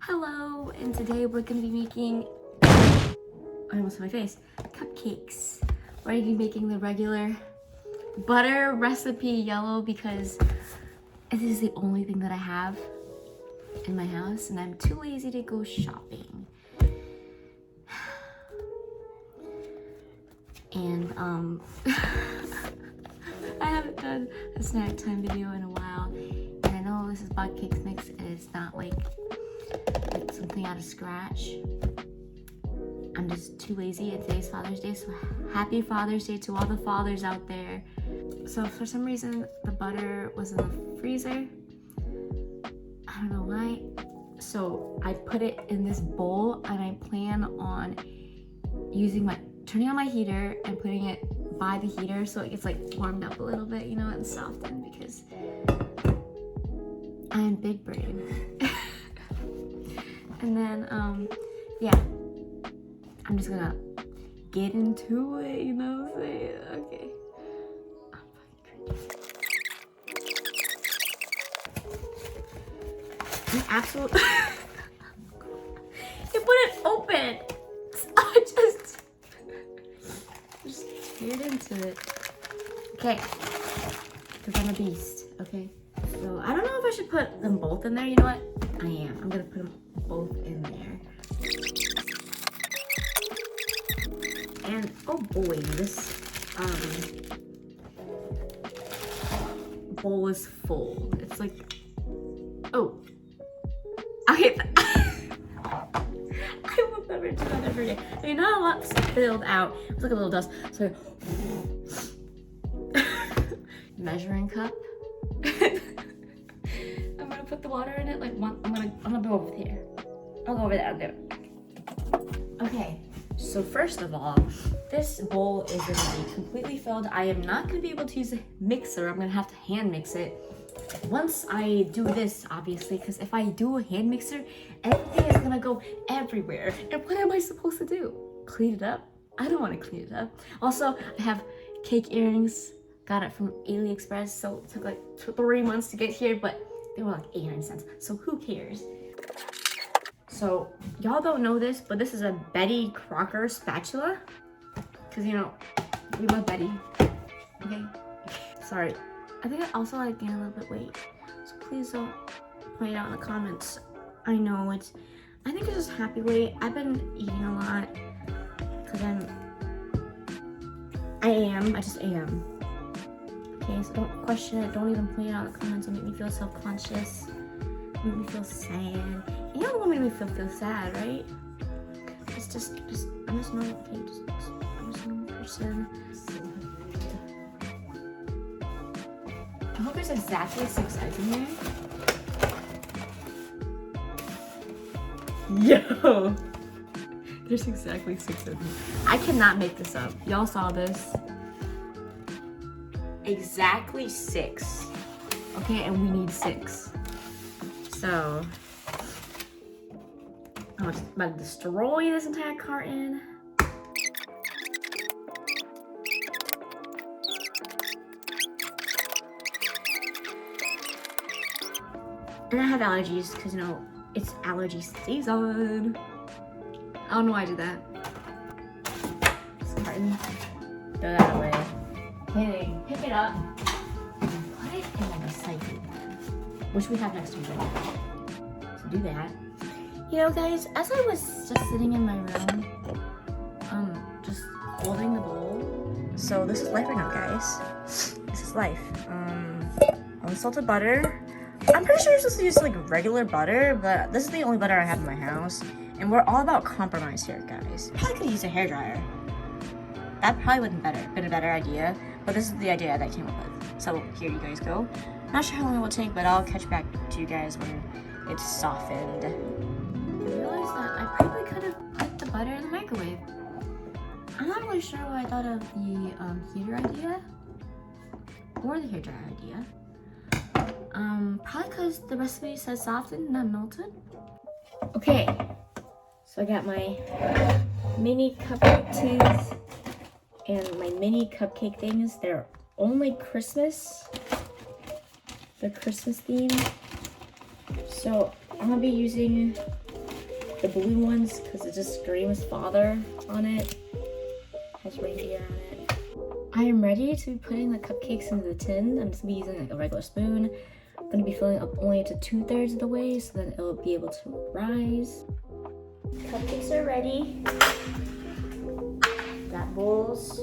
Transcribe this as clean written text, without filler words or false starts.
Hello, and today we're going to be making, I almost hit my face, cupcakes. We're going to be making the regular butter recipe yellow because this is the only thing that I have in my house and I'm too lazy to go shopping. And I haven't done a snack time video in a while, and I know this is cupcakes mix and it's not like something out of scratch. I'm just too lazy. And today's Father's Day, so happy Father's Day to all the fathers out there. So for some reason the butter was in the freezer. I don't know why. So I put it in this bowl and I plan on turning on my heater and putting it by the heater so it gets like warmed up a little bit, you know, and softened because I am big brain. And then, yeah, I'm just gonna get into it, you know what I'm saying? Okay. I'm fucking crazy. An absolute... You wouldn't open! I just teared into it. Okay, because I'm a beast, okay? So, I don't know if I should put them both in there, you know what? I am. I'm gonna put them both in there. And oh boy, this bowl is full. It's like, oh, okay. I will never do that ever again. I mean, not a lot spilled out. It was like a little dust. So, measuring cup. I'm gonna put the water in it. Like I'm gonna go over here. I'll go over there. I'll do it. Okay. So first of all, this bowl is gonna be completely filled. I am not gonna be able to use a mixer. I'm gonna have to hand mix it. Once I do this, obviously, because if I do a hand mixer, everything is gonna go everywhere. And what am I supposed to do? Clean it up? I don't want to clean it up. Also, I have cake earrings. Got it from AliExpress, so it took like 3 months to get here, but they were like 89 cents. So who cares? So y'all don't know this, but this is a Betty Crocker spatula. Cause you know, we love Betty. Okay. Sorry. I think I also like gained a little bit weight. So please don't point it out in the comments. I know I think it's just happy weight. I've been eating a lot. Cause I just am. Okay, so don't question it. Don't even point it out in the comments. It'll make me feel self-conscious. Make me feel sad. You know what made me feel sad, right? I'm just normal. Okay, I'm just a normal person. I hope there's exactly 6 eggs in here. Yo! There's exactly 6 of them. I cannot make this up. Y'all saw this. Exactly 6. Okay, and we need 6. So, I'm about to destroy this entire carton. And I have allergies because, you know, it's allergy season. I don't know why I did that. This carton, throw that away. Kidding. Pick it up and put it in the recycling, which we have next week. So do that. You know, guys, as I was just sitting in my room, just holding the bowl. So this is life right now, guys. This is life. Unsalted butter. I'm pretty sure you're supposed to use like regular butter, but this is the only butter I have in my house, and we're all about compromise here, guys. Probably could use a hairdryer. That probably wouldn't been a better idea, but this is the idea that I came up with. So here you guys go. Not sure how long it will take, but I'll catch back to you guys when it's softened. I realized that I probably could have put the butter in the microwave. I'm not really sure why I thought of the heater idea or the hairdryer idea. Probably because the recipe says softened, not melted. Okay, so I got my mini cupcake tins and my mini cupcake things. They're only Christmas. They're Christmas themed. So I'm gonna be using the blue ones because it just screams father on it. Has reindeer on it. I am ready to be putting the cupcakes into the tin. I'm just gonna be using like a regular spoon. I'm gonna be filling up only to 2/3 of the way so then it'll be able to rise. Cupcakes are ready. Got bowls.